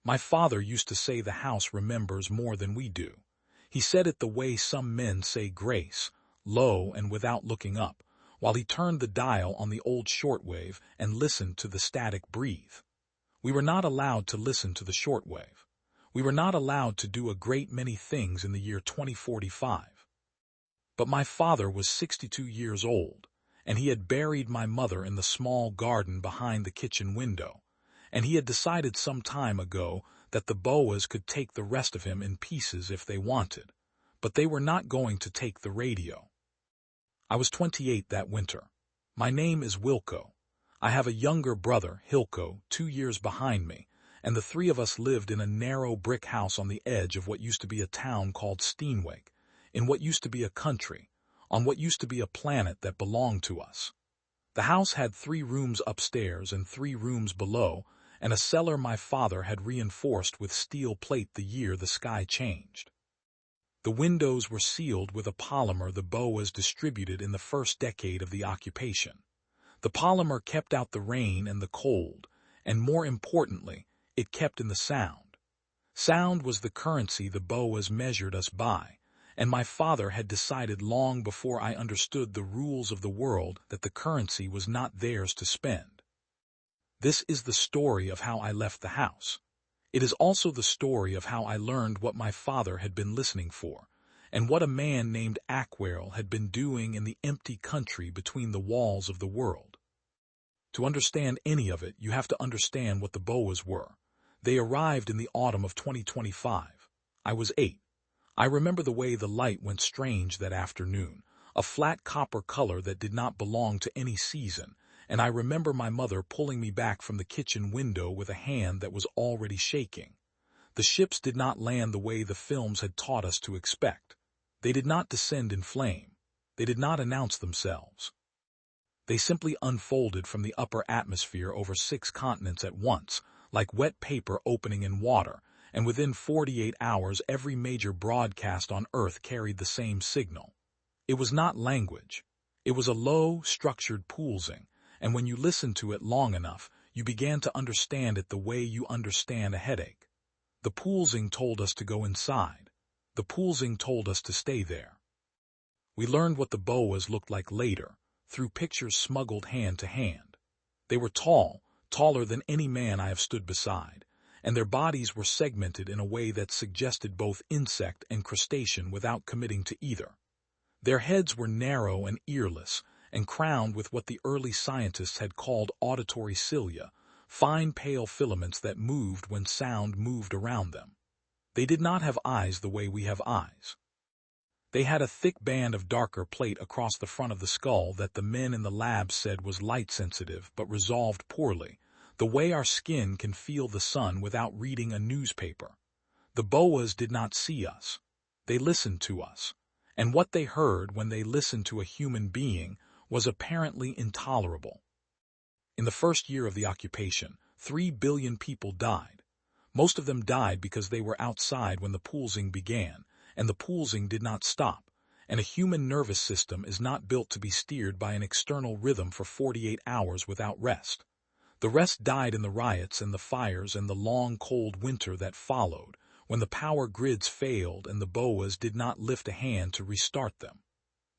My father used to say the house remembers more than we do. He said it the way some men say grace, low and without looking up, while he turned the dial on the old shortwave and listened to the static breathe. We were not allowed to listen to the shortwave. We were not allowed to do a great many things in the year 2045. But my father was 62 years old, and he had buried my mother in the small garden behind the kitchen window, and he had decided some time ago that the BOAs could take the rest of him in pieces if they wanted, but they were not going to take the radio. I was 28 that winter. My name is Wilco. I have a younger brother, Hilco, 2 years behind me, and the three of us lived in a narrow brick house on the edge of what used to be a town called Steenwijk, in what used to be a country, on what used to be a planet that belonged to us. The house had 3 rooms upstairs and 3 rooms below, and a cellar my father had reinforced with steel plate the year the sky changed. The windows were sealed with a polymer the BOAs distributed in the first decade of the occupation. The polymer kept out the rain and the cold, and more importantly, it kept in the sound. Sound was the currency the BOAs measured us by, and my father had decided long before I understood the rules of the world that the currency was not theirs to spend. This is the story of how I left the house. It is also the story of how I learned what my father had been listening for, and what a man named Aquarel had been doing in the empty country between the walls of the world. To understand any of it, you have to understand what the BOAs were. They arrived in the autumn of 2025. I was 8. I remember the way the light went strange that afternoon, a flat copper color that did not belong to any season, and I remember my mother pulling me back from the kitchen window with a hand that was already shaking. The ships did not land the way the films had taught us to expect. They did not descend in flame. They did not announce themselves. They simply unfolded from the upper atmosphere over 6 continents at once, like wet paper opening in water, and within 48 hours every major broadcast on Earth carried the same signal. It was not language. It was a low, structured pulsing, and when you listened to it long enough, you began to understand it the way you understand a headache. The pulsing told us to go inside. The pulsing told us to stay there. We learned what the BOAs looked like later, through pictures smuggled hand to hand. They were tall, taller than any man I have stood beside, and their bodies were segmented in a way that suggested both insect and crustacean without committing to either. Their heads were narrow and earless, and crowned with what the early scientists had called auditory cilia, fine pale filaments that moved when sound moved around them. They did not have eyes the way we have eyes. They had a thick band of darker plate across the front of the skull that the men in the lab said was light-sensitive but resolved poorly, the way our skin can feel the sun without reading a newspaper. The BOAs did not see us. They listened to us, and what they heard when they listened to a human being was apparently intolerable. In the first year of the occupation, 3 billion people died. Most of them died because they were outside when the pulsing began, and the pulsing did not stop, and a human nervous system is not built to be steered by an external rhythm for 48 hours without rest. The rest died in the riots and the fires and the long cold winter that followed, when the power grids failed and the BOAs did not lift a hand to restart them.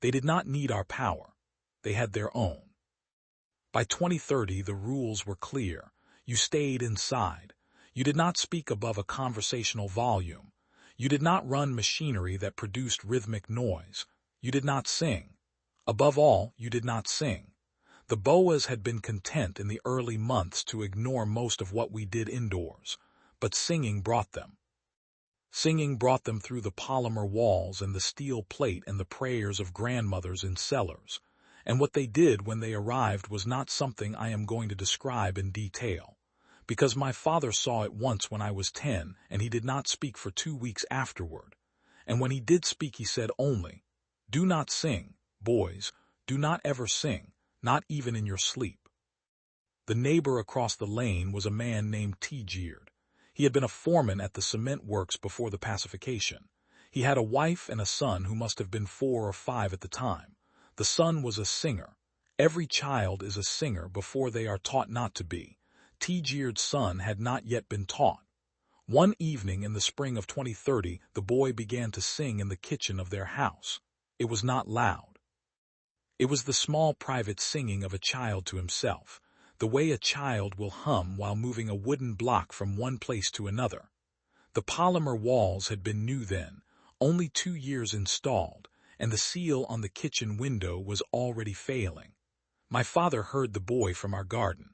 They did not need our power. They had their own. By 2030, the rules were clear. You stayed inside. You did not speak above a conversational volume. You did not run machinery that produced rhythmic noise. You did not sing. Above all, you did not sing. The BOAs had been content in the early months to ignore most of what we did indoors, but singing brought them. Singing brought them through the polymer walls and the steel plate and the prayers of grandmothers in cellars. And what they did when they arrived was not something I am going to describe in detail, because my father saw it once when I was 10, and he did not speak for 2 weeks afterward. And when he did speak, he said only, "Do not sing, boys, do not ever sing, not even in your sleep." The neighbor across the lane was a man named Tjeerd. He had been a foreman at the cement works before the pacification. He had a wife and a son who must have been 4 or 5 at the time. The son was a singer. Every child is a singer before they are taught not to be. Tjeerd's son had not yet been taught. One evening in the spring of 2030, the boy began to sing in the kitchen of their house. It was not loud. It was the small private singing of a child to himself, the way a child will hum while moving a wooden block from one place to another. The polymer walls had been new then, only 2 years installed, and the seal on the kitchen window was already failing. My father heard the boy from our garden.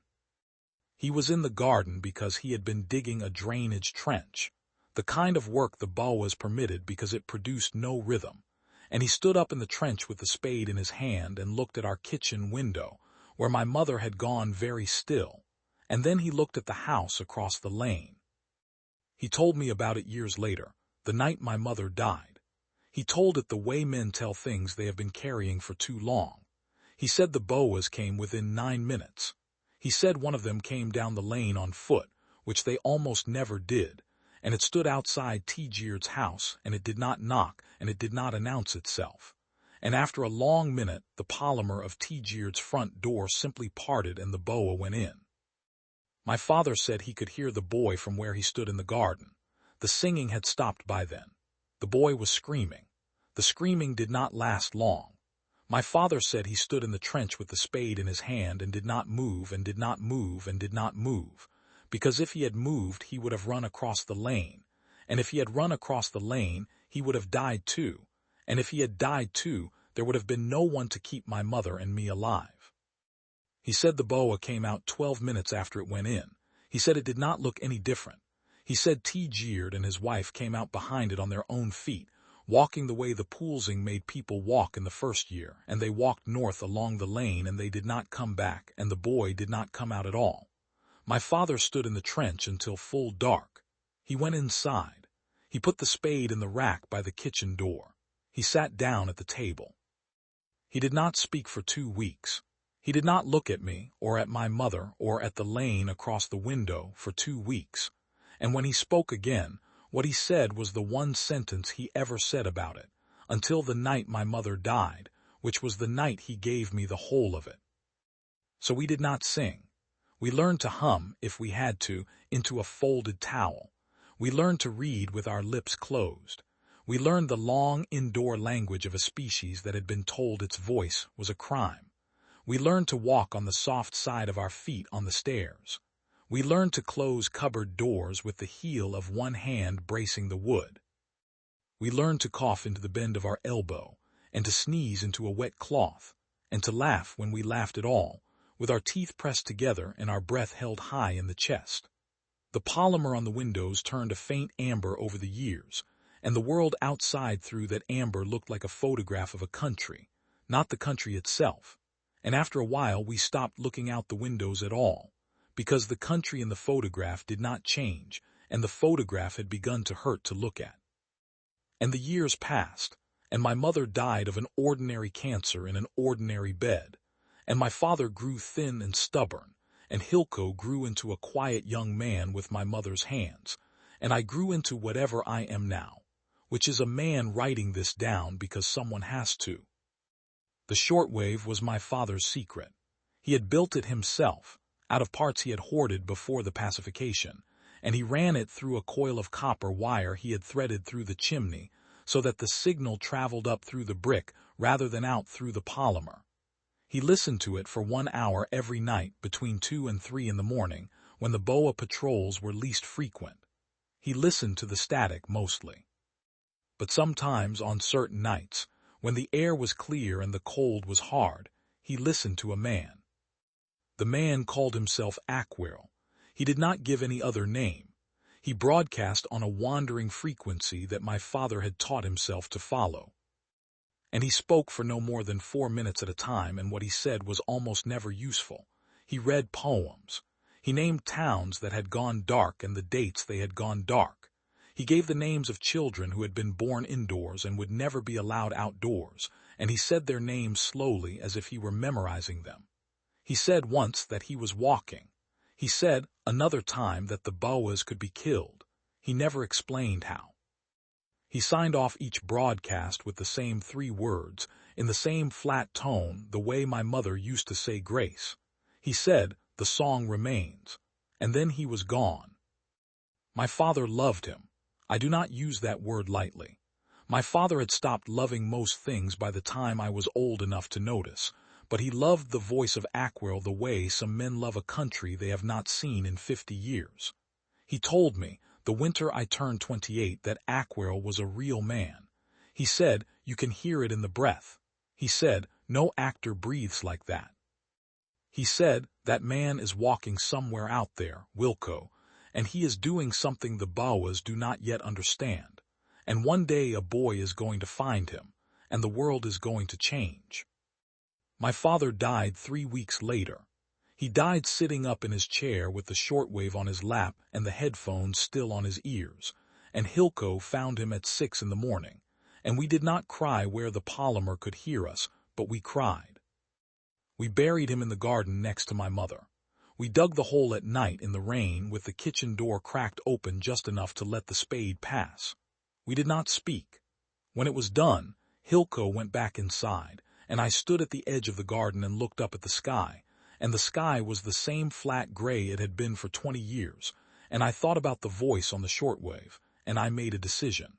He was in the garden because he had been digging a drainage trench, the kind of work the BOAs permitted because it produced no rhythm, and he stood up in the trench with the spade in his hand and looked at our kitchen window, where my mother had gone very still, and then he looked at the house across the lane. He told me about it years later, the night my mother died. He told it the way men tell things they have been carrying for too long. He said the BOAs came within 9 minutes. He said one of them came down the lane on foot, which they almost never did, and it stood outside T. Geard's house, and it did not knock, and it did not announce itself. And after a long minute, the polymer of T. Geard's front door simply parted and the BOA went in. My father said he could hear the boy from where he stood in the garden. The singing had stopped by then. The boy was screaming. The screaming did not last long. My father said he stood in the trench with the spade in his hand and did not move and did not move and did not move, because if he had moved he would have run across the lane, and if he had run across the lane he would have died too, and if he had died too there would have been no one to keep my mother and me alive. He said the BOA came out 12 minutes after it went in. He said it did not look any different. He said T. Geard and his wife came out behind it on their own feet, walking the way the Poolsing made people walk in the first year, and they walked north along the lane and they did not come back, and the boy did not come out at all. My father stood in the trench until full dark. He went inside. He put the spade in the rack by the kitchen door. He sat down at the table. He did not speak for 2 weeks. He did not look at me, or at my mother, or at the lane across the window for 2 weeks. And when he spoke again, what he said was the one sentence he ever said about it, until the night my mother died, which was the night he gave me the whole of it. So we did not sing. We learned to hum, if we had to, into a folded towel. We learned to read with our lips closed. We learned the long indoor language of a species that had been told its voice was a crime. We learned to walk on the soft side of our feet on the stairs. We learned to close cupboard doors with the heel of one hand bracing the wood. We learned to cough into the bend of our elbow, and to sneeze into a wet cloth, and to laugh when we laughed at all, with our teeth pressed together and our breath held high in the chest. The polymer on the windows turned a faint amber over the years, and the world outside through that amber looked like a photograph of a country, not the country itself. And after a while we stopped looking out the windows at all, because the country in the photograph did not change, and the photograph had begun to hurt to look at. And the years passed, and my mother died of an ordinary cancer in an ordinary bed, and my father grew thin and stubborn, and Hilko grew into a quiet young man with my mother's hands, and I grew into whatever I am now, which is a man writing this down because someone has to. The shortwave was my father's secret. He had built it himself, out of parts he had hoarded before the pacification, and he ran it through a coil of copper wire he had threaded through the chimney, so that the signal traveled up through the brick rather than out through the polymer. He listened to it for 1 hour every night between 2 and 3 in the morning, when the BOA patrols were least frequent. He listened to the static mostly. But sometimes on certain nights, when the air was clear and the cold was hard, he listened to a man. The man called himself Aquarel. He did not give any other name. He broadcast on a wandering frequency that my father had taught himself to follow. And he spoke for no more than 4 minutes at a time, and what he said was almost never useful. He read poems. He named towns that had gone dark and the dates they had gone dark. He gave the names of children who had been born indoors and would never be allowed outdoors, and he said their names slowly as if he were memorizing them. He said once that he was walking. He said another time that the BOAs could be killed. He never explained how. He signed off each broadcast with the same 3 words, in the same flat tone, the way my mother used to say grace. He said, "The song remains," and then he was gone. My father loved him. I do not use that word lightly. My father had stopped loving most things by the time I was old enough to notice, but he loved the voice of Aquarel the way some men love a country they have not seen in 50 years. He told me, the winter I turned 28, that Aquarel was a real man. He said, you can hear it in the breath. He said, no actor breathes like that. He said, that man is walking somewhere out there, Wilco, and he is doing something the BOAs do not yet understand. And one day a boy is going to find him, and the world is going to change. My father died 3 weeks later. He died sitting up in his chair with the shortwave on his lap and the headphones still on his ears, and Hilco found him at 6 in the morning, and we did not cry where the polymer could hear us, but we cried. We buried him in the garden next to my mother. We dug the hole at night in the rain with the kitchen door cracked open just enough to let the spade pass. We did not speak. When it was done, Hilco went back inside, and I stood at the edge of the garden and looked up at the sky, and the sky was the same flat gray it had been for 20 years, and I thought about the voice on the shortwave, and I made a decision.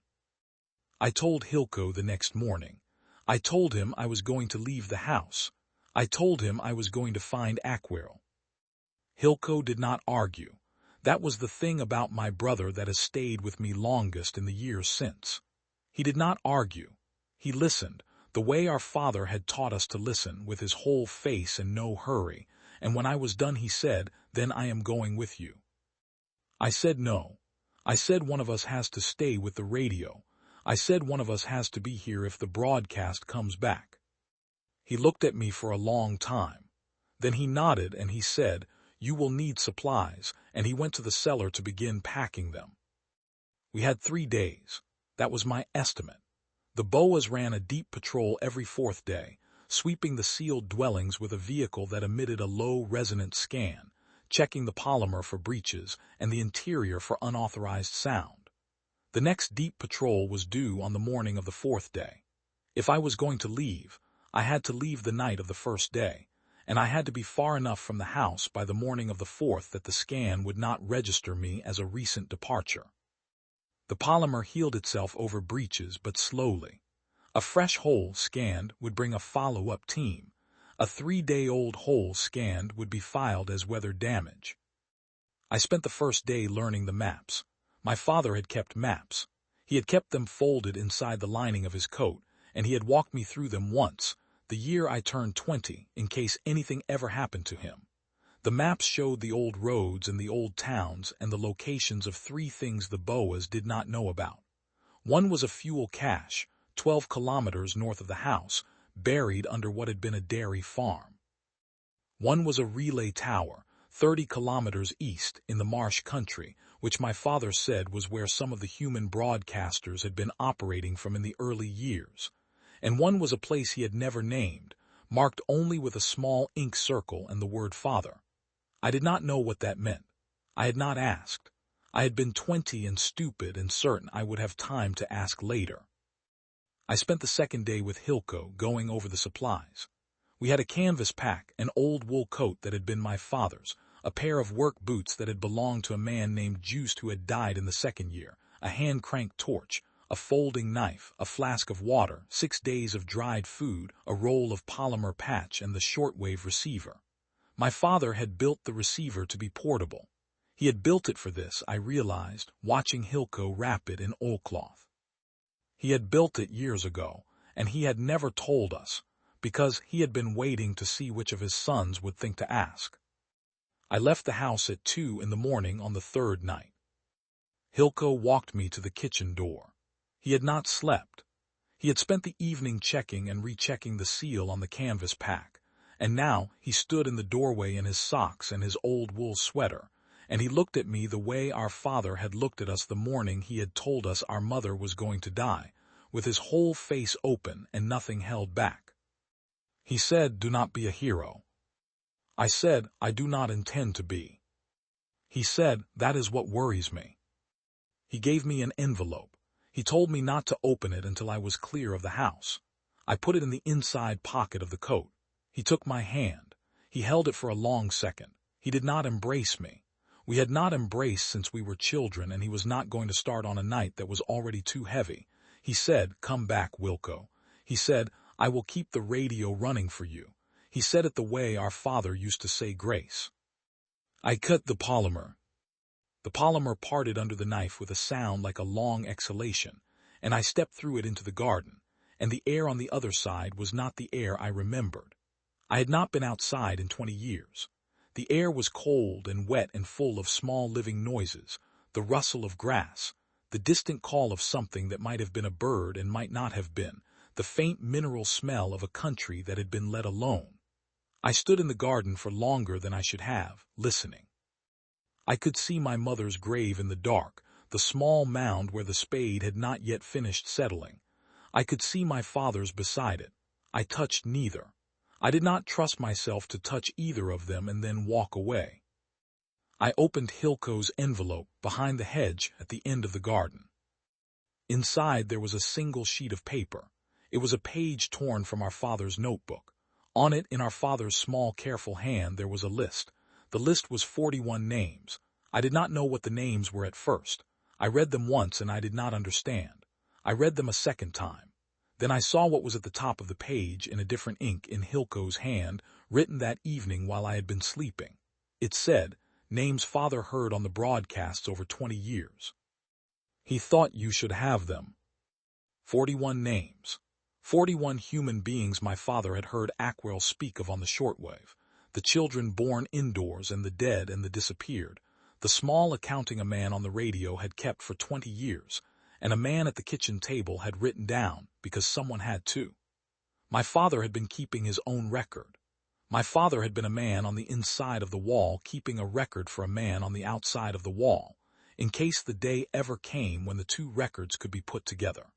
I told Hilco the next morning. I told him I was going to leave the house. I told him I was going to find Aquarel. Hilco did not argue. That was the thing about my brother that has stayed with me longest in the years since. He did not argue. He listened, the way our father had taught us to listen, with his whole face and no hurry, and when I was done he said, then I am going with you. I said no. I said one of us has to stay with the radio. I said one of us has to be here if the broadcast comes back. He looked at me for a long time. Then he nodded and he said, you will need supplies, and he went to the cellar to begin packing them. We had 3 days. That was my estimate. The BOAs ran a deep patrol every 4th day, sweeping the sealed dwellings with a vehicle that emitted a low resonant scan, checking the polymer for breaches and the interior for unauthorized sound. The next deep patrol was due on the morning of the 4th day. If I was going to leave, I had to leave the night of the 1st day, and I had to be far enough from the house by the morning of the 4th that the scan would not register me as a recent departure. The polymer healed itself over breaches, but slowly. A fresh hole scanned would bring a follow-up team. A 3-day-old hole scanned would be filed as weather damage. I spent the 1st day learning the maps. My father had kept maps. He had kept them folded inside the lining of his coat, and he had walked me through them once, the year I turned 20, in case anything ever happened to him. The maps showed the old roads and the old towns and the locations of 3 things the BOAs did not know about. One was a fuel cache, 12 kilometers north of the house, buried under what had been a dairy farm. One was a relay tower, 30 kilometers east in the marsh country, which my father said was where some of the human broadcasters had been operating from in the early years. And one was a place he had never named, marked only with a small ink circle and the word father. I did not know what that meant. I had not asked. I had been 20 and stupid and certain I would have time to ask later. I spent the 2nd day with Hilco going over the supplies. We had a canvas pack, an old wool coat that had been my father's, a pair of work boots that had belonged to a man named Juiced who had died in the 2nd year, a hand-cranked torch, a folding knife, a flask of water, 6 days of dried food, a roll of polymer patch, and the shortwave receiver. My father had built the receiver to be portable. He had built it for this, I realized, watching Hilco wrap it in oilcloth. He had built it years ago, and he had never told us, because he had been waiting to see which of his sons would think to ask. I left the house at 2 in the morning on the 3rd night. Hilco walked me to the kitchen door. He had not slept. He had spent the evening checking and rechecking the seal on the canvas pack, and now he stood in the doorway in his socks and his old wool sweater, and he looked at me the way our father had looked at us the morning he had told us our mother was going to die, with his whole face open and nothing held back. He said, "Do not be a hero." I said, "I do not intend to be." He said, "That is what worries me." He gave me an envelope. He told me not to open it until I was clear of the house. I put it in the inside pocket of the coat. He took my hand. He held it for a long second. He did not embrace me. We had not embraced since we were children, and he was not going to start on a night that was already too heavy. He said, "Come back, Wilco." He said, "I will keep the radio running for you." He said it the way our father used to say grace. I cut the polymer. The polymer parted under the knife with a sound like a long exhalation, and I stepped through it into the garden, and the air on the other side was not the air I remembered. I had not been outside in 20 years. The air was cold and wet and full of small living noises, the rustle of grass, the distant call of something that might have been a bird and might not have been, the faint mineral smell of a country that had been let alone. I stood in the garden for longer than I should have, listening. I could see my mother's grave in the dark, the small mound where the spade had not yet finished settling. I could see my father's beside it. I touched neither. I did not trust myself to touch either of them and then walk away. I opened Hilco's envelope behind the hedge at the end of the garden. Inside there was a single sheet of paper. It was a page torn from our father's notebook. On it, in our father's small, careful hand, there was a list. The list was 41 names. I did not know what the names were at first. I read them once and I did not understand. I read them a second time. Then I saw what was at the top of the page in a different ink in Hilco's hand, written that evening while I had been sleeping. It said, "Names father heard on the broadcasts over 20 years. He thought you should have them." 41 names. 41 human beings my father had heard Aquarel speak of on the shortwave. The children born indoors and the dead and the disappeared. The small accounting a man on the radio had kept for 20 years, and a man at the kitchen table had written down because someone had to. My father had been keeping his own record. My father had been a man on the inside of the wall keeping a record for a man on the outside of the wall, in case the day ever came when the two records could be put together.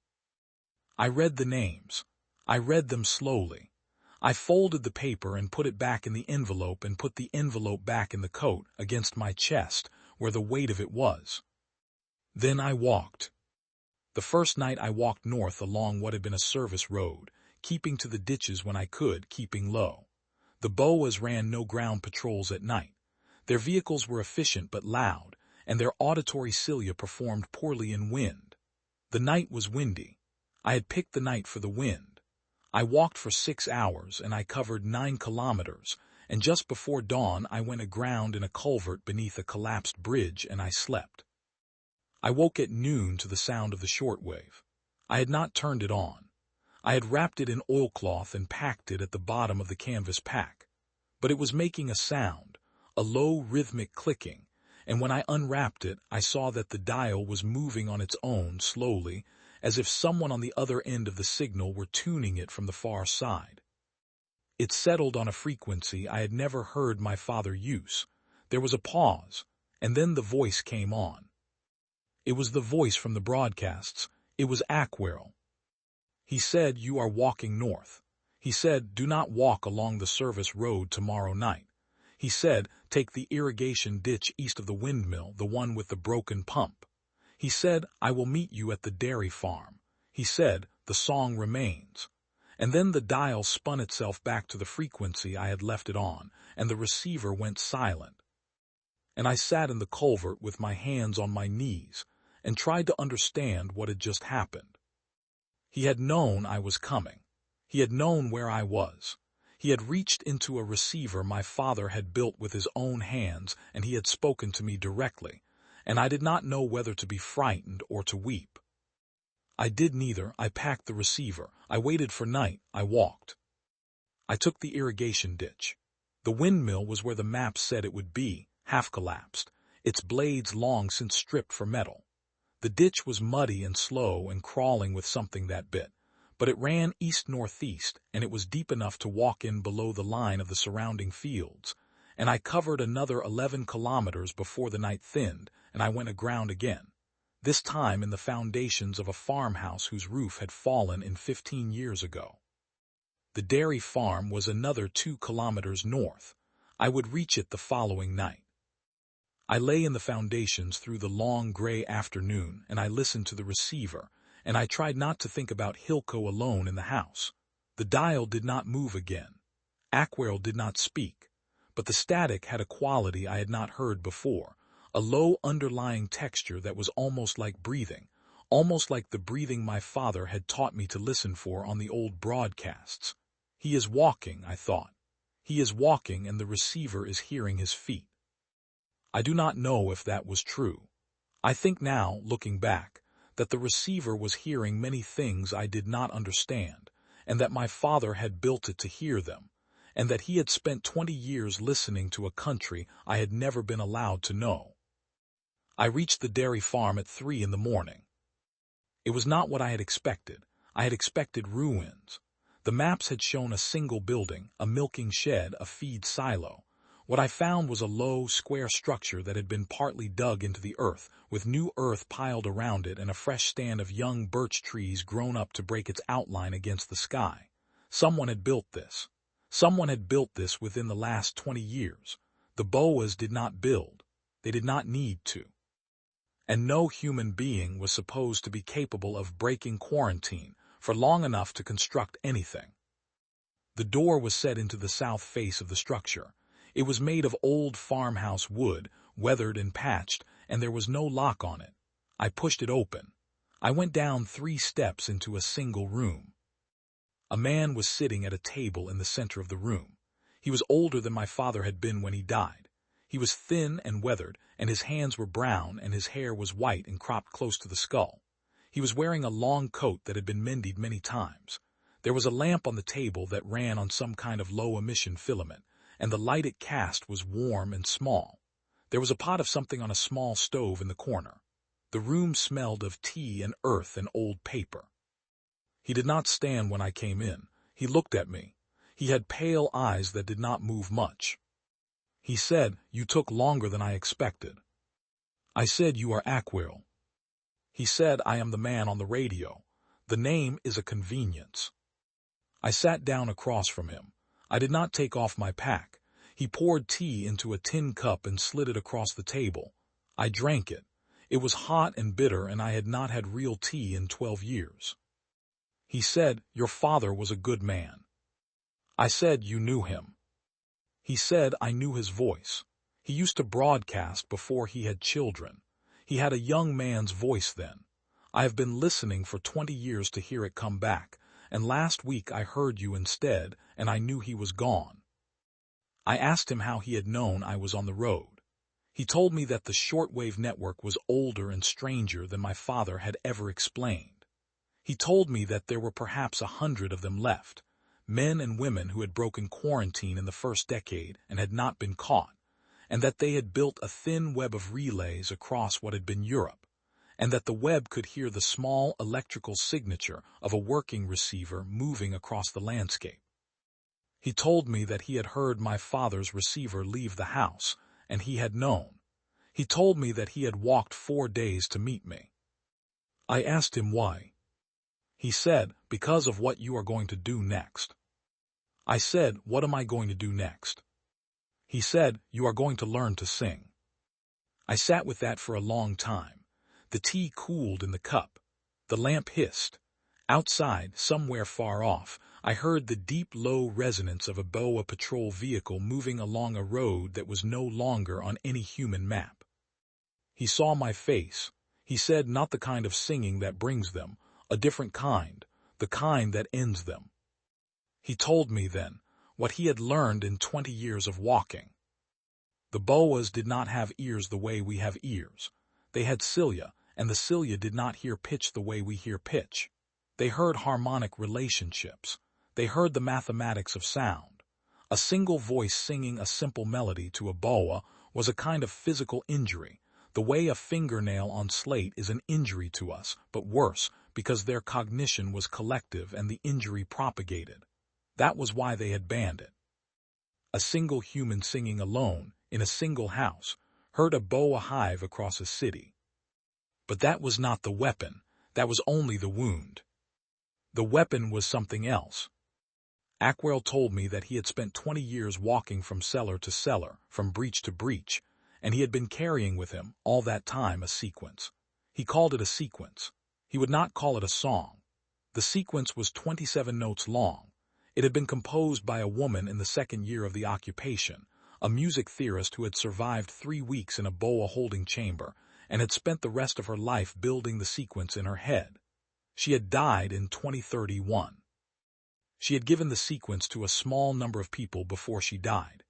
I read the names. I read them slowly. I folded the paper and put it back in the envelope and put the envelope back in the coat against my chest where the weight of it was. Then I walked. The first night I walked north along what had been a service road, keeping to the ditches when I could, keeping low. The BOAs ran no ground patrols at night. Their vehicles were efficient but loud, and their auditory cilia performed poorly in wind. The night was windy. I had picked the night for the wind. I walked for 6 hours, and I covered 9 kilometers, and just before dawn I went aground in a culvert beneath a collapsed bridge, and I slept. I woke at noon to the sound of the shortwave. I had not turned it on. I had wrapped it in oilcloth and packed it at the bottom of the canvas pack. But it was making a sound, a low rhythmic clicking, and when I unwrapped it, I saw that the dial was moving on its own slowly, as if someone on the other end of the signal were tuning it from the far side. It settled on a frequency I had never heard my father use. There was a pause, and then the voice came on. It was the voice from the broadcasts. It was Aquarel. He said, "You are walking north." He said, "Do not walk along the service road tomorrow night." He said, "Take the irrigation ditch east of the windmill, the one with the broken pump." He said, "I will meet you at the dairy farm." He said, "The song remains." And then the dial spun itself back to the frequency I had left it on, and the receiver went silent. And I sat in the culvert with my hands on my knees and tried to understand what had just happened. He had known I was coming. He had known where I was. He had reached into a receiver my father had built with his own hands, and he had spoken to me directly, and I did not know whether to be frightened or to weep. I did neither. I packed the receiver. I waited for night. I walked. I took the irrigation ditch. The windmill was where the map said it would be, half collapsed, its blades long since stripped for metal. The ditch was muddy and slow and crawling with something that bit, but it ran east-northeast, and it was deep enough to walk in below the line of the surrounding fields, and I covered another 11 kilometers before the night thinned, and I went aground again, this time in the foundations of a farmhouse whose roof had fallen in 15 years ago. The dairy farm was another 2 kilometers north. I would reach it the following night. I lay in the foundations through the long gray afternoon, and I listened to the receiver, and I tried not to think about Hilco alone in the house. The dial did not move again. Aquarel did not speak, but the static had a quality I had not heard before, a low underlying texture that was almost like breathing, almost like the breathing my father had taught me to listen for on the old broadcasts. He is walking, I thought. He is walking and the receiver is hearing his feet. I do not know if that was true. I think now, looking back, that the receiver was hearing many things I did not understand, and that my father had built it to hear them, and that he had spent 20 years listening to a country I had never been allowed to know. I reached the dairy farm at 3 in the morning. It was not what I had expected. I had expected ruins. The maps had shown a single building, a milking shed, a feed silo. What I found was a low, square structure that had been partly dug into the earth, with new earth piled around it and a fresh stand of young birch trees grown up to break its outline against the sky. Someone had built this. Someone had built this within the last 20 years. The BOAs did not build. They did not need to. And no human being was supposed to be capable of breaking quarantine for long enough to construct anything. The door was set into the south face of the structure. It was made of old farmhouse wood, weathered and patched, and there was no lock on it. I pushed it open. I went down 3 steps into a single room. A man was sitting at a table in the center of the room. He was older than my father had been when he died. He was thin and weathered, and his hands were brown and his hair was white and cropped close to the skull. He was wearing a long coat that had been mended many times. There was a lamp on the table that ran on some kind of low-emission filament, and the light it cast was warm and small. There was a pot of something on a small stove in the corner. The room smelled of tea and earth and old paper. He did not stand when I came in. He looked at me. He had pale eyes that did not move much. He said, "You took longer than I expected." I said, "You are Aquarel." He said, "I am the man on the radio. The name is a convenience." I sat down across from him. I did not take off my pack. He poured tea into a tin cup and slid it across the table. I drank it. It was hot and bitter, and I had not had real tea in 12 years. He said, "Your father was a good man." I said, "You knew him." He said, "I knew his voice. He used to broadcast before he had children. He had a young man's voice then. I have been listening for 20 years to hear it come back, and last week I heard you instead, and I knew he was gone." I asked him how he had known I was on the road. He told me that the shortwave network was older and stranger than my father had ever explained. He told me that there were perhaps 100 of them left, men and women who had broken quarantine in the first decade and had not been caught, and that they had built a thin web of relays across what had been Europe, and that the web could hear the small electrical signature of a working receiver moving across the landscape. He told me that he had heard my father's receiver leave the house, and he had known. He told me that he had walked 4 days to meet me. I asked him why. He said, "Because of what you are going to do next." I said, "What am I going to do next?" He said, "You are going to learn to sing." I sat with that for a long time. The tea cooled in the cup. The lamp hissed. Outside, somewhere far off, I heard the deep, low resonance of a BOA patrol vehicle moving along a road that was no longer on any human map. He saw my face. He said, "Not the kind of singing that brings them, a different kind, the kind that ends them." He told me then what he had learned in 20 years of walking. The BOAs did not have ears the way we have ears. They had cilia, and the cilia did not hear pitch the way we hear pitch. They heard harmonic relationships. They heard the mathematics of sound. A single voice singing a simple melody to a BOA was a kind of physical injury, the way a fingernail on slate is an injury to us, but worse, because their cognition was collective and the injury propagated. That was why they had banned it. A single human singing alone, in a single house, heard a BOA hive across a city. But that was not the weapon. That was only the wound. The weapon was something else. Aquarel told me that he had spent 20 years walking from cellar to cellar, from breach to breach, and he had been carrying with him, all that time, a sequence. He called it a sequence. He would not call it a song. The sequence was 27 notes long. It had been composed by a woman in the second year of the occupation, a music theorist who had survived 3 weeks in a BOA holding chamber and had spent the rest of her life building the sequence in her head. She had died in 2031. She had given the sequence to a small number of people before she died.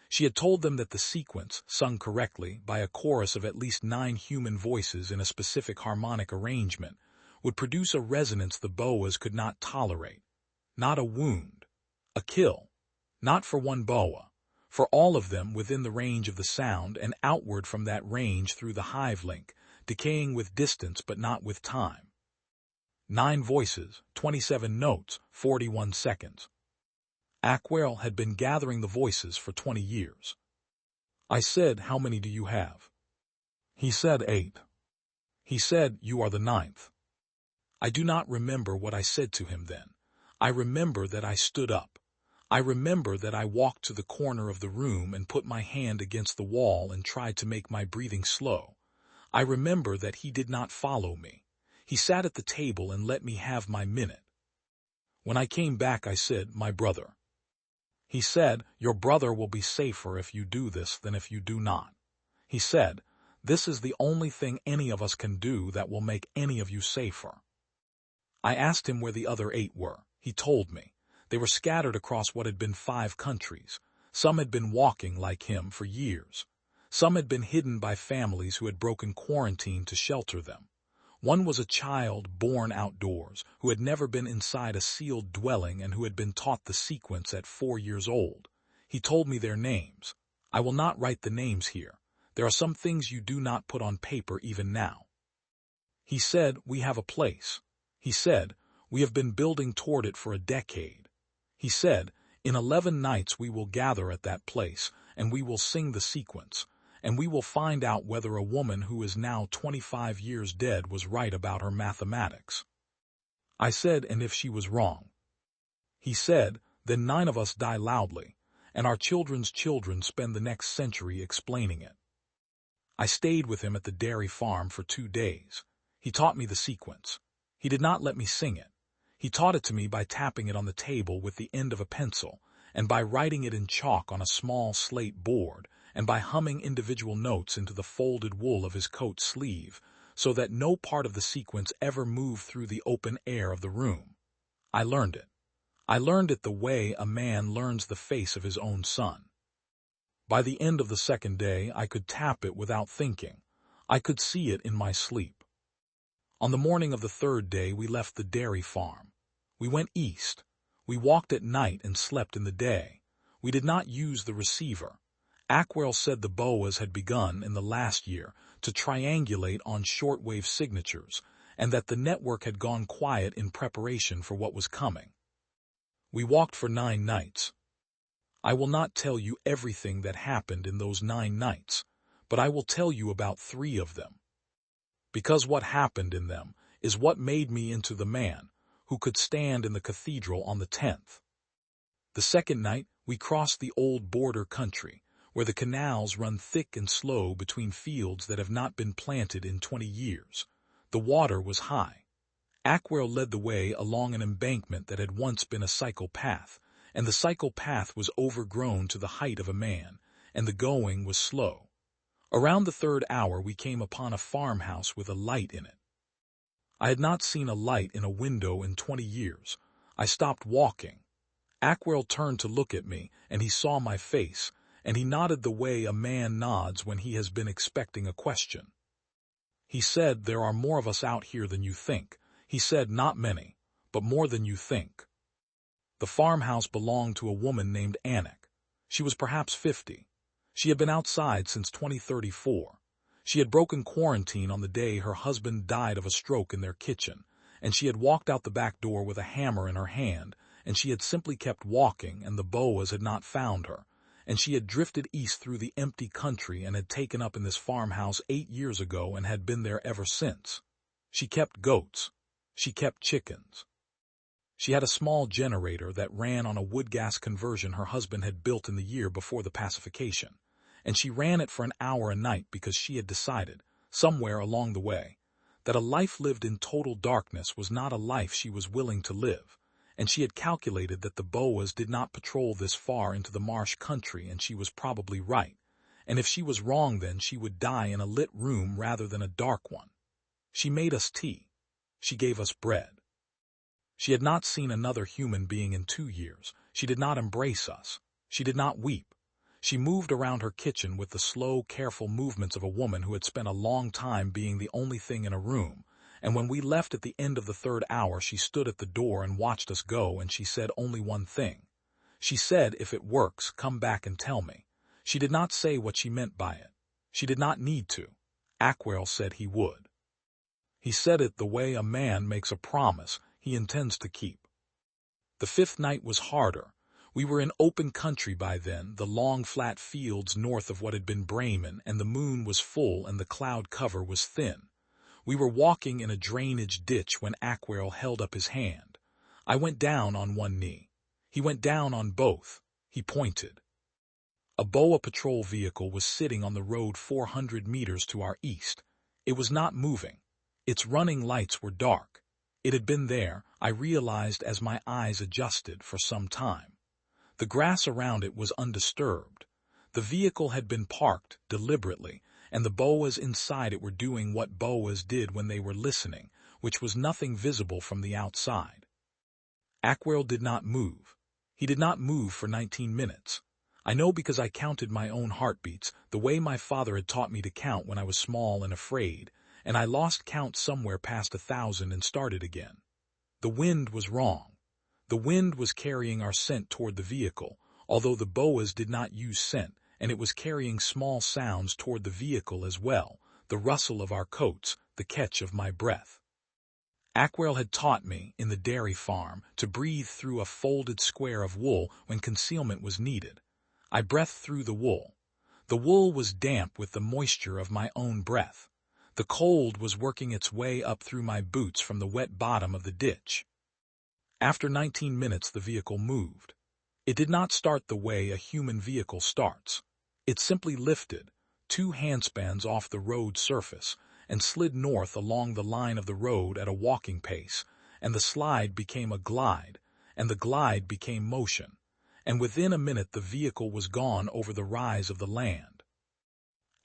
She had told them that the sequence, sung correctly by a chorus of at least 9 human voices in a specific harmonic arrangement, would produce a resonance the BOAs could not tolerate. Not a wound, a kill. Not for one BOA, for all of them within the range of the sound and outward from that range through the hive link, decaying with distance but not with time. 9 voices, 27 notes, 41 seconds. Aquarel had been gathering the voices for 20 years. I said, "How many do you have?" He said, 8. He said, "You are the 9th. I do not remember what I said to him then. I remember that I stood up. I remember that I walked to the corner of the room and put my hand against the wall and tried to make my breathing slow. I remember that he did not follow me. He sat at the table and let me have my minute. When I came back, I said, "My brother." He said, "Your brother will be safer if you do this than if you do not." He said, "This is the only thing any of us can do that will make any of you safer." I asked him where the other 8 were. He told me. They were scattered across what had been 5 countries. Some had been walking like him for years. Some had been hidden by families who had broken quarantine to shelter them. One was a child born outdoors, who had never been inside a sealed dwelling and who had been taught the sequence at 4 years old. He told me their names. I will not write the names here. There are some things you do not put on paper even now. He said, "We have a place." He said, "We have been building toward it for a decade." He said, "In 11 nights we will gather at that place, and we will sing the sequence, and we will find out whether a woman who is now 25 years dead was right about her mathematics." I said, "And if she was wrong?" He said, "Then 9 of us die loudly, and our children's children spend the next century explaining it." I stayed with him at the dairy farm for 2 days. He taught me the sequence. He did not let me sing it. He taught it to me by tapping it on the table with the end of a pencil, and by writing it in chalk on a small slate board, and by humming individual notes into the folded wool of his coat sleeve, so that no part of the sequence ever moved through the open air of the room. I learned it. I learned it the way a man learns the face of his own son. By the end of the 2nd day, I could tap it without thinking. I could see it in my sleep. On the morning of the 3rd day, we left the dairy farm. We went east. We walked at night and slept in the day. We did not use the receiver. Aquarel said the BOAs had begun in the last year to triangulate on shortwave signatures, and that the network had gone quiet in preparation for what was coming. We walked for 9 nights. I will not tell you everything that happened in those 9 nights, but I will tell you about 3 of them. Because what happened in them is what made me into the man who could stand in the cathedral on the 10th. The 2nd night, we crossed the old border country, where the canals run thick and slow between fields that have not been planted in 20 years. The water was high. Aquarel led the way along an embankment that had once been a cycle path, and the cycle path was overgrown to the height of a man, and the going was slow. Around the 3rd hour we came upon a farmhouse with a light in it. I had not seen a light in a window in 20 years. I stopped walking. Aquarel turned to look at me, and he saw my face, and he nodded the way a man nods when he has been expecting a question. He said, "There are more of us out here than you think." He said, "Not many, but more than you think." The farmhouse belonged to a woman named Anik. She was perhaps 50. She had been outside since 2034. She had broken quarantine on the day her husband died of a stroke in their kitchen, and she had walked out the back door with a hammer in her hand, and she had simply kept walking, and the BOAs had not found her, and she had drifted east through the empty country and had taken up in this farmhouse 8 years ago and had been there ever since. She kept goats. She kept chickens. She had a small generator that ran on a wood gas conversion her husband had built in the year before the pacification, and she ran it for an hour a night because she had decided, somewhere along the way, that a life lived in total darkness was not a life she was willing to live, and she had calculated that the BOAs did not patrol this far into the marsh country, and she was probably right. And if she was wrong, then she would die in a lit room rather than a dark one. She made us tea. She gave us bread. She had not seen another human being in 2 years. She did not embrace us. She did not weep. She moved around her kitchen with the slow, careful movements of a woman who had spent a long time being the only thing in a room, and when we left at the end of the 3rd hour, she stood at the door and watched us go, and she said only one thing. She said, "If it works, come back and tell me." She did not say what she meant by it. She did not need to. Aquarel said he would. He said it the way a man makes a promise he intends to keep. The 5th night was harder. We were in open country by then, the long flat fields north of what had been Bremen, and the moon was full and the cloud cover was thin. We were walking in a drainage ditch when Aquarel held up his hand. I went down on one knee. He went down on both. He pointed. A BOA patrol vehicle was sitting on the road 400 meters to our east. It was not moving. Its running lights were dark. It had been there, I realized as my eyes adjusted, for some time. The grass around it was undisturbed. The vehicle had been parked deliberately, and the BOAs inside it were doing what BOAs did when they were listening, which was nothing visible from the outside. Aquarel did not move. He did not move for 19 minutes. I know because I counted my own heartbeats, the way my father had taught me to count when I was small and afraid, and I lost count somewhere past 1,000 and started again. The wind was wrong. The wind was carrying our scent toward the vehicle, although the BOAs did not use scent, and it was carrying small sounds toward the vehicle as well, the rustle of our coats, the catch of my breath. Aquarel had taught me, in the dairy farm, to breathe through a folded square of wool when concealment was needed. I breathed through the wool. The wool was damp with the moisture of my own breath. The cold was working its way up through my boots from the wet bottom of the ditch. After 19 minutes, the vehicle moved. It did not start the way a human vehicle starts. It simply lifted, 2 handspans off the road surface, and slid north along the line of the road at a walking pace, and the slide became a glide, and the glide became motion, and within a minute the vehicle was gone over the rise of the land.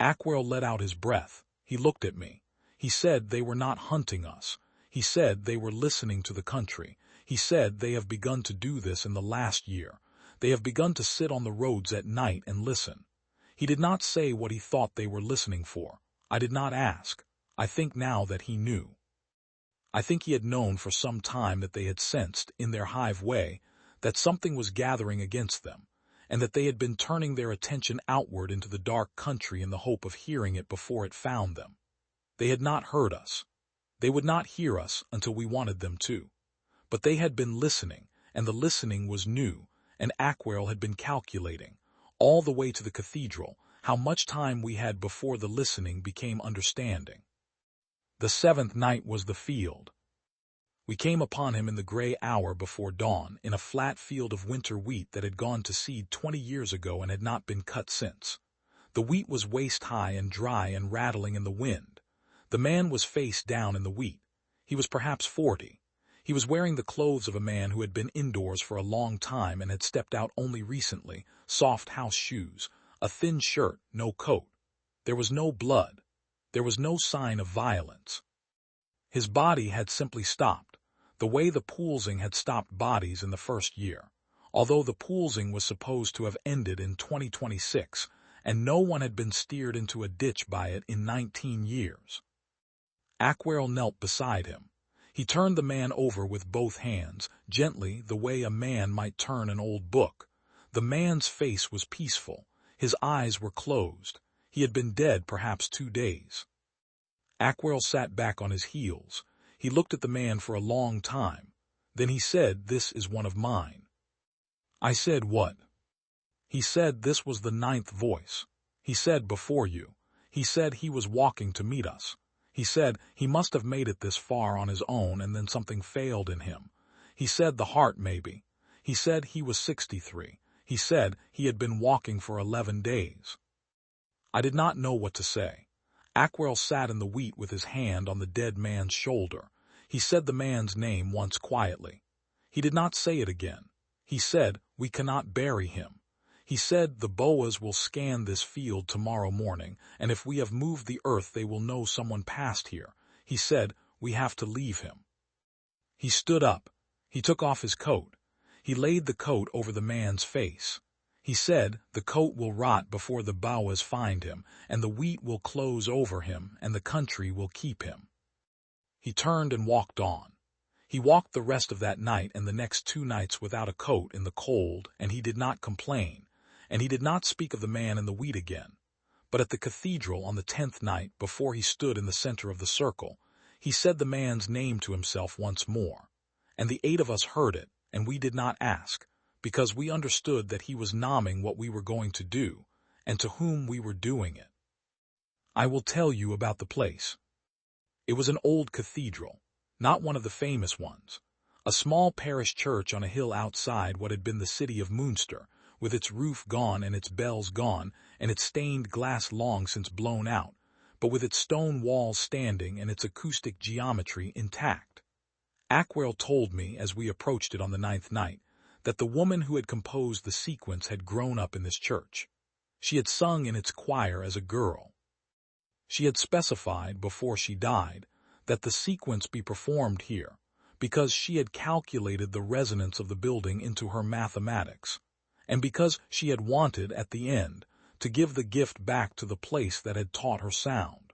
Aquarel let out his breath. He looked at me. He said they were not hunting us. He said they were listening to the country. He said they have begun to do this in the last year. They have begun to sit on the roads at night and listen. He did not say what he thought they were listening for. I did not ask. I think now that he knew. I think he had known for some time that they had sensed, in their hive way, that something was gathering against them, and that they had been turning their attention outward into the dark country in the hope of hearing it before it found them. They had not heard us. They would not hear us until we wanted them to. But they had been listening, and the listening was new, and Aquarel had been calculating, all the way to the cathedral, how much time we had before the listening became understanding. The 7th night was the field. We came upon him in the gray hour before dawn, in a flat field of winter wheat that had gone to seed 20 years ago and had not been cut since. The wheat was waist-high and dry and rattling in the wind. The man was face down in the wheat. He was perhaps 40. He was wearing the clothes of a man who had been indoors for a long time and had stepped out only recently, soft house shoes, a thin shirt, no coat. There was no blood. There was no sign of violence. His body had simply stopped, the way the poolsing had stopped bodies in the first year, although the poolsing was supposed to have ended in 2026, and no one had been steered into a ditch by it in 19 years. Aquarel knelt beside him. He turned the man over with both hands, gently, the way a man might turn an old book. The man's face was peaceful. His eyes were closed. He had been dead perhaps 2 days. Aquarel sat back on his heels. He looked at the man for a long time. Then he said, "This is one of mine." I said, "What?" He said, "This was the 9th voice. He said, before you. He said he was walking to meet us. He said he must have made it this far on his own and then something failed in him. He said the heart maybe. He said he was 63. He said he had been walking for 11 days. I did not know what to say. Aquarel sat in the wheat with his hand on the dead man's shoulder. He said the man's name once quietly. He did not say it again. He said, "We cannot bury him." He said, "The BOAs will scan this field tomorrow morning, and if we have moved the earth they will know someone passed here." He said, "We have to leave him." He stood up. He took off his coat. He laid the coat over the man's face. He said, "The coat will rot before the BOAs find him, and the wheat will close over him, and the country will keep him." He turned and walked on. He walked the rest of that night and the next 2 nights without a coat in the cold, and he did not complain, and he did not speak of the man in the wheat again. But at the cathedral on the 10th night, before he stood in the center of the circle, he said the man's name to himself once more. And the 8 of us heard it, and we did not ask, because we understood that he was naming what we were going to do, and to whom we were doing it. I will tell you about the place. It was an old cathedral, not one of the famous ones, a small parish church on a hill outside what had been the city of Munster, with its roof gone and its bells gone, and its stained glass long since blown out, but with its stone walls standing and its acoustic geometry intact. Aquarel told me, as we approached it on the 9th night, that the woman who had composed the sequence had grown up in this church. She had sung in its choir as a girl. She had specified, before she died, that the sequence be performed here, because she had calculated the resonance of the building into her mathematics, and because she had wanted, at the end, to give the gift back to the place that had taught her sound.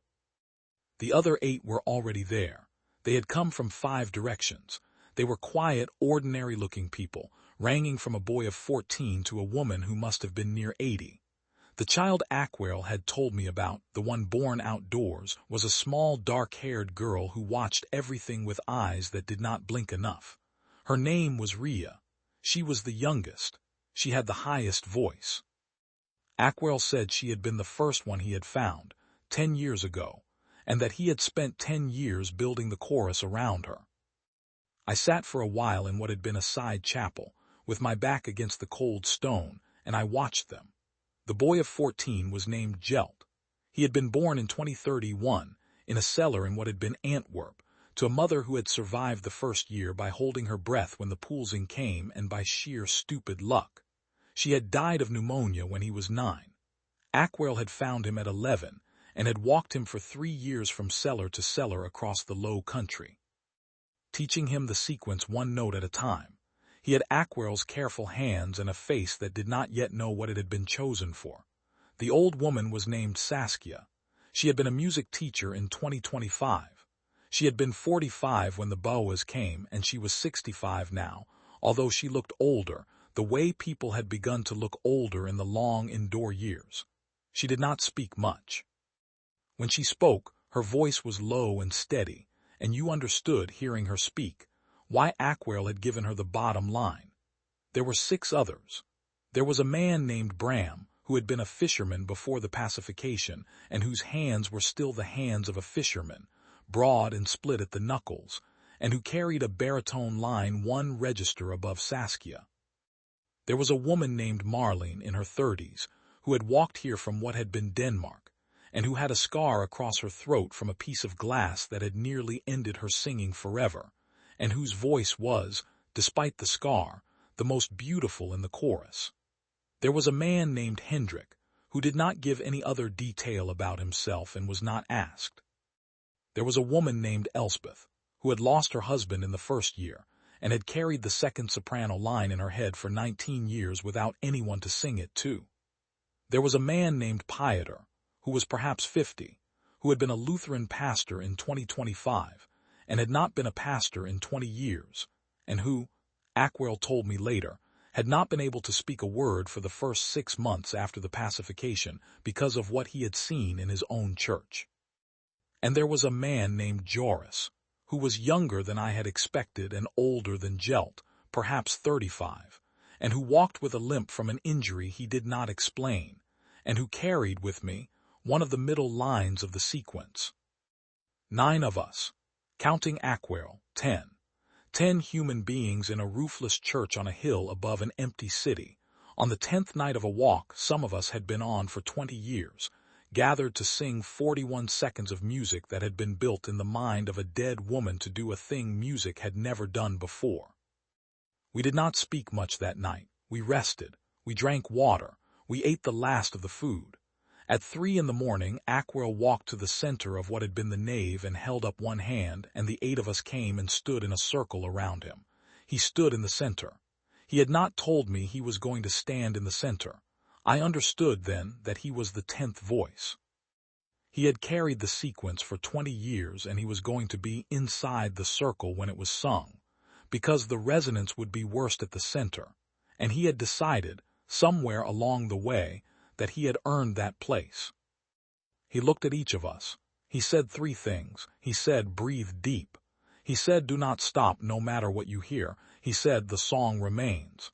The other 8 were already there. They had come from 5 directions. They were quiet, ordinary-looking people, ranging from a boy of 14 to a woman who must have been near 80. The child Aquarel had told me about, the one born outdoors, was a small, dark-haired girl who watched everything with eyes that did not blink enough. Her name was Rhea. She was the youngest. She had the highest voice. Aquarel said she had been the first one he had found, 10 years ago, and that he had spent 10 years building the chorus around her. I sat for a while in what had been a side chapel, with my back against the cold stone, and I watched them. The boy of 14 was named Jelt. He had been born in 2031, in a cellar in what had been Antwerp, to a mother who had survived the first year by holding her breath when the poolsing came and by sheer stupid luck. She had died of pneumonia when he was 9. Aquarel had found him at 11 and had walked him for 3 years from cellar to cellar across the low country, teaching him the sequence 1 note at a time. He had Aquarel's careful hands and a face that did not yet know what it had been chosen for. The old woman was named Saskia. She had been a music teacher in 2025. She had been 45 when the BOAs came, and she was 65 now, although she looked older, the way people had begun to look older in the long indoor years. She did not speak much. When she spoke, her voice was low and steady, and you understood, hearing her speak, why Aquarel had given her the bottom line. There were 6 others. There was a man named Bram, who had been a fisherman before the pacification, and whose hands were still the hands of a fisherman, broad and split at the knuckles, and who carried a baritone line 1 register above Saskia. There was a woman named Marlene in her 30s, who had walked here from what had been Denmark, and who had a scar across her throat from a piece of glass that had nearly ended her singing forever, and whose voice was, despite the scar, the most beautiful in the chorus. There was a man named Hendrik, who did not give any other detail about himself and was not asked. There was a woman named Elspeth, who had lost her husband in the first year, and had carried the second soprano line in her head for 19 years without anyone to sing it to. There was a man named Pieter, who was perhaps 50, who had been a Lutheran pastor in 2025, and had not been a pastor in 20 years, and who, Aquarel told me later, had not been able to speak a word for the first 6 months after the pacification because of what he had seen in his own church. And there was a man named Joris, who was younger than I had expected and older than Jelt, perhaps 35, and who walked with a limp from an injury he did not explain, and who carried with me one of the middle lines of the sequence. 9 of us, counting Aquarel, 10. 10 human beings in a roofless church on a hill above an empty city. On the 10th night of a walk some of us had been on for 20 years, gathered to sing 41 seconds of music that had been built in the mind of a dead woman to do a thing music had never done before. We did not speak much that night. We rested. We drank water. We ate the last of the food. At 3 in the morning, Aquarel walked to the center of what had been the nave and held up one hand, and the 8 of us came and stood in a circle around him. He stood in the center. He had not told me he was going to stand in the center. I understood then that he was the 10th voice. He had carried the sequence for 20 years, and he was going to be inside the circle when it was sung, because the resonance would be worst at the center, and he had decided, somewhere along the way, that he had earned that place. He looked at each of us. He said 3 things. He said, breathe deep. He said, do not stop no matter what you hear. He said, the song remains.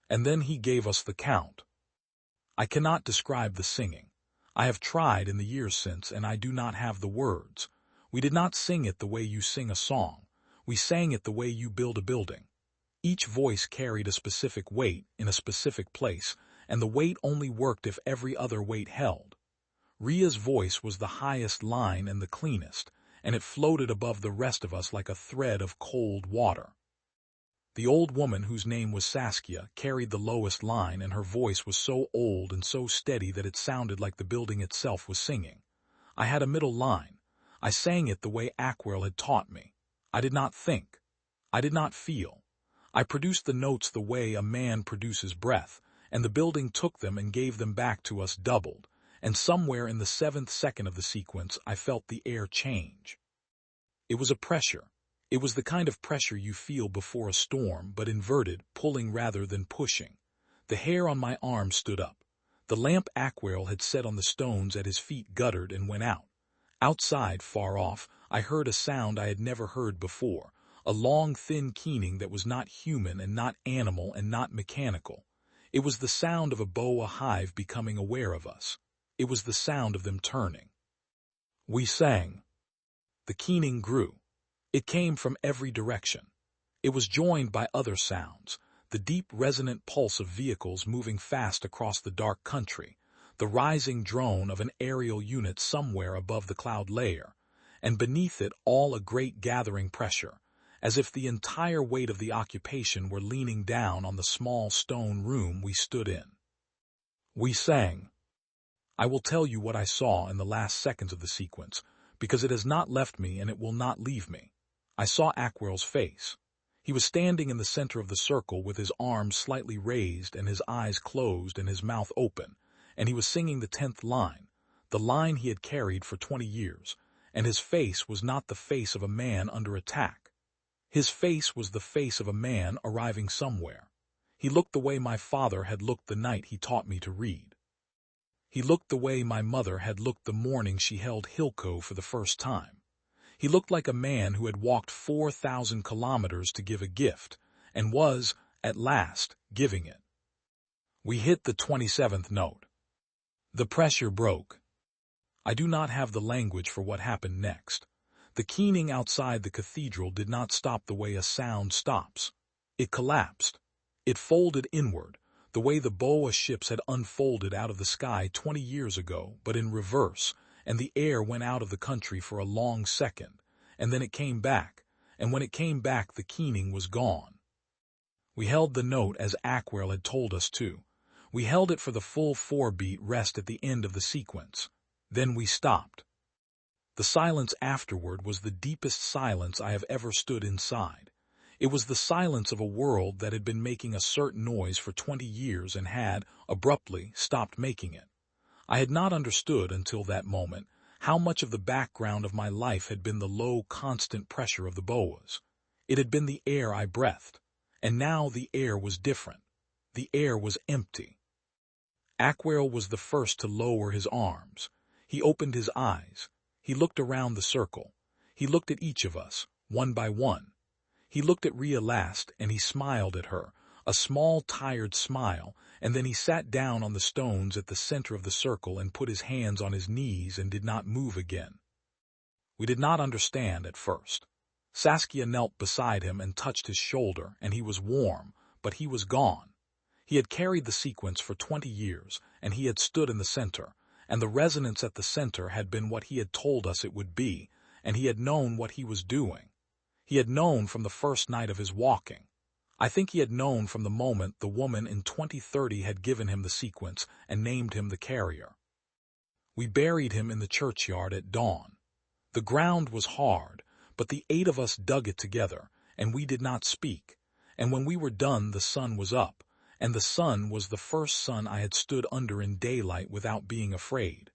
And then he gave us the count. I cannot describe the singing. I have tried in the years since, and I do not have the words. We did not sing it the way you sing a song. We sang it the way you build a building. Each voice carried a specific weight in a specific place, and the weight only worked if every other weight held. Ria's voice was the highest line and the cleanest, and it floated above the rest of us like a thread of cold water. The old woman, whose name was Saskia, carried the lowest line, and her voice was so old and so steady that it sounded like the building itself was singing. I had a middle line. I sang it the way Aquarel had taught me. I did not think. I did not feel. I produced the notes the way a man produces breath, and the building took them and gave them back to us doubled, and somewhere in the 7th second of the sequence I felt the air change. It was a pressure. It was the kind of pressure you feel before a storm, but inverted, pulling rather than pushing. The hair on my arm stood up. The lamp Aquarel had set on the stones at his feet guttered and went out. Outside, far off, I heard a sound I had never heard before, a long, thin keening that was not human and not animal and not mechanical. It was the sound of a BOA hive becoming aware of us. It was the sound of them turning. We sang. The keening grew. It came from every direction. It was joined by other sounds, the deep resonant pulse of vehicles moving fast across the dark country, the rising drone of an aerial unit somewhere above the cloud layer, and beneath it all a great gathering pressure, as if the entire weight of the occupation were leaning down on the small stone room we stood in. We sang. I will tell you what I saw in the last seconds of the sequence, because it has not left me and it will not leave me. I saw Aquarel's face. He was standing in the center of the circle with his arms slightly raised and his eyes closed and his mouth open, and he was singing the 10th line, the line he had carried for 20 years, and his face was not the face of a man under attack. His face was the face of a man arriving somewhere. He looked the way my father had looked the night he taught me to read. He looked the way my mother had looked the morning she held Hilco for the first time. He looked like a man who had walked 4,000 kilometers to give a gift, and was, at last, giving it. We hit the 27th note. The pressure broke. I do not have the language for what happened next. The keening outside the cathedral did not stop the way a sound stops. It collapsed. It folded inward, the way the BOA ships had unfolded out of the sky 20 years ago, but in reverse, and the air went out of the country for a long second, and then it came back, and when it came back the keening was gone. We held the note as Aquarel had told us to. We held it for the full 4-beat rest at the end of the sequence. Then we stopped. The silence afterward was the deepest silence I have ever stood inside. It was the silence of a world that had been making a certain noise for 20 years and had, abruptly, stopped making it. I had not understood until that moment how much of the background of my life had been the low, constant pressure of the BOAs. It had been the air I breathed, and now the air was different. The air was empty. Aquarel was the first to lower his arms. He opened his eyes. He looked around the circle. He looked at each of us, one by one. He looked at Ria last, and he smiled at her, a small, tired smile, and then he sat down on the stones at the center of the circle and put his hands on his knees and did not move again. We did not understand at first. Saskia knelt beside him and touched his shoulder, and he was warm, but he was gone. He had carried the sequence for 20 years, and he had stood in the center, and the resonance at the center had been what he had told us it would be, and he had known what he was doing. He had known from the first night of his walking. I think he had known from the moment the woman in 2030 had given him the sequence and named him the carrier. We buried him in the churchyard at dawn. The ground was hard, but the 8 of us dug it together, and we did not speak. And when we were done, the sun was up, and the sun was the first sun I had stood under in daylight without being afraid.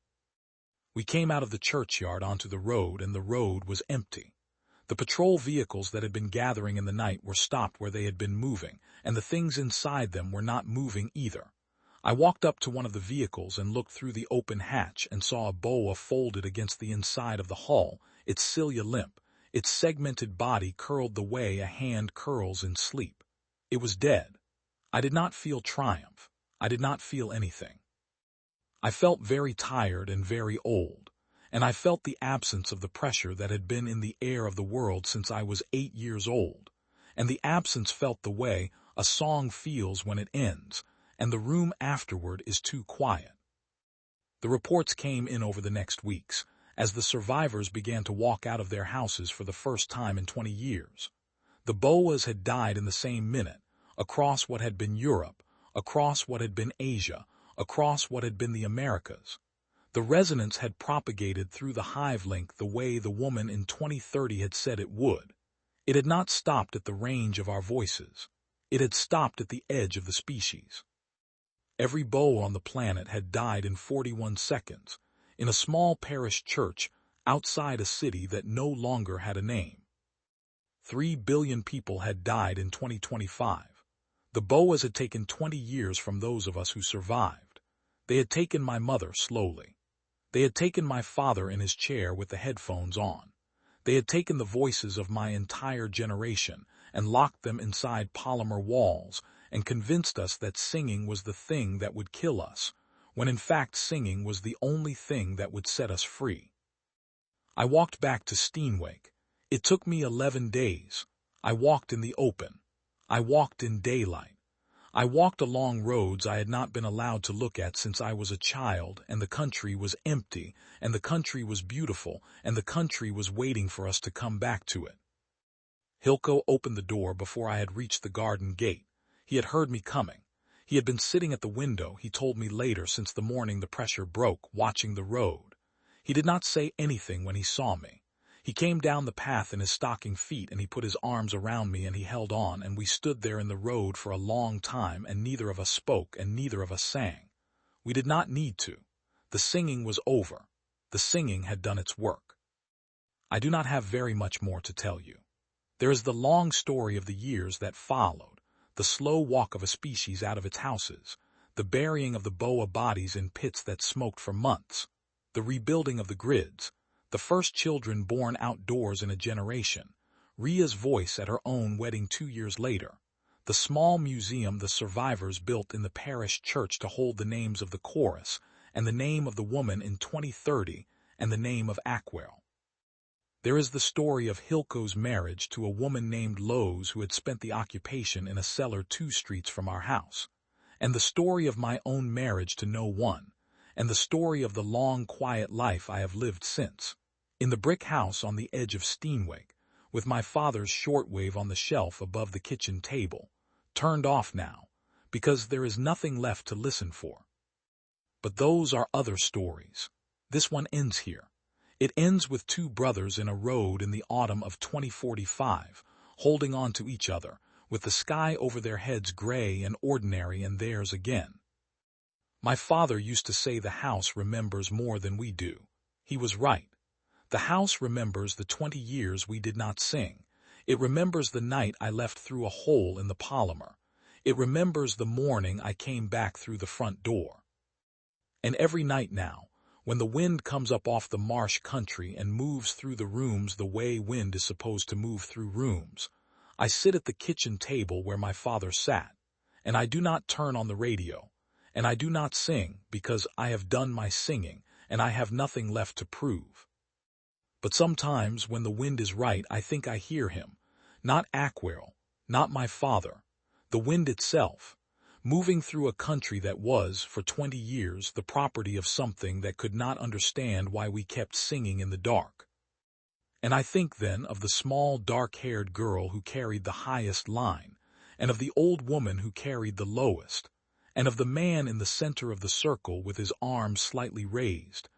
We came out of the churchyard onto the road, and the road was empty. The patrol vehicles that had been gathering in the night were stopped where they had been moving, and the things inside them were not moving either. I walked up to one of the vehicles and looked through the open hatch and saw a boa folded against the inside of the hull, its cilia limp, its segmented body curled the way a hand curls in sleep. It was dead. I did not feel triumph. I did not feel anything. I felt very tired and very old, and I felt the absence of the pressure that had been in the air of the world since I was 8 years old, and the absence felt the way a song feels when it ends, and the room afterward is too quiet. The reports came in over the next weeks, as the survivors began to walk out of their houses for the first time in 20 years. The BOAs had died in the same minute, across what had been Europe, across what had been Asia, across what had been the Americas. The resonance had propagated through the hive link the way the woman in 2030 had said it would. It had not stopped at the range of our voices. It had stopped at the edge of the species. Every boa on the planet had died in 41 seconds, in a small parish church outside a city that no longer had a name. 3 billion people had died in 2025. The boas had taken 20 years from those of us who survived. They had taken my mother slowly. They had taken my father in his chair with the headphones on. They had taken the voices of my entire generation and locked them inside polymer walls and convinced us that singing was the thing that would kill us, when in fact singing was the only thing that would set us free. I walked back to Steenwijk. It took me 11 days. I walked in the open. I walked in daylight. I walked along roads I had not been allowed to look at since I was a child, and the country was empty, and the country was beautiful, and the country was waiting for us to come back to it. Hilco opened the door before I had reached the garden gate. He had heard me coming. He had been sitting at the window, he told me later, since the morning the pressure broke, watching the road. He did not say anything when he saw me. He came down the path in his stocking feet, and he put his arms around me, and he held on, and we stood there in the road for a long time, and neither of us spoke, and neither of us sang. We did not need to. The singing was over. The singing had done its work. I do not have very much more to tell you. There is the long story of the years that followed, the slow walk of a species out of its houses, the burying of the boa bodies in pits that smoked for months, the rebuilding of the grids, the first children born outdoors in a generation, Ria's voice at her own wedding 2 years later, the small museum the survivors built in the parish church to hold the names of the chorus, and the name of the woman in 2030, and the name of Aquarel. There is the story of Hilco's marriage to a woman named Lowe's who had spent the occupation in a cellar 2 streets from our house, and the story of my own marriage to no one, and the story of the long, quiet life I have lived since, in the brick house on the edge of Steenwijk, with my father's shortwave on the shelf above the kitchen table, turned off now, because there is nothing left to listen for. But those are other stories. This one ends here. It ends with 2 brothers in a road in the autumn of 2045, holding on to each other, with the sky over their heads gray and ordinary and theirs again. My father used to say the house remembers more than we do. He was right. The house remembers the 20 years we did not sing. It remembers the night I left through a hole in the polymer. It remembers the morning I came back through the front door. And every night now, when the wind comes up off the marsh country and moves through the rooms the way wind is supposed to move through rooms, I sit at the kitchen table where my father sat, and I do not turn on the radio, and I do not sing because I have done my singing and I have nothing left to prove. But sometimes when the wind is right, I think I hear him, not Aquarel, not my father, the wind itself, moving through a country that was, for 20 years, the property of something that could not understand why we kept singing in the dark. And I think then of the small dark-haired girl who carried the highest line, and of the old woman who carried the lowest, and of the man in the center of the circle with his arms slightly raised,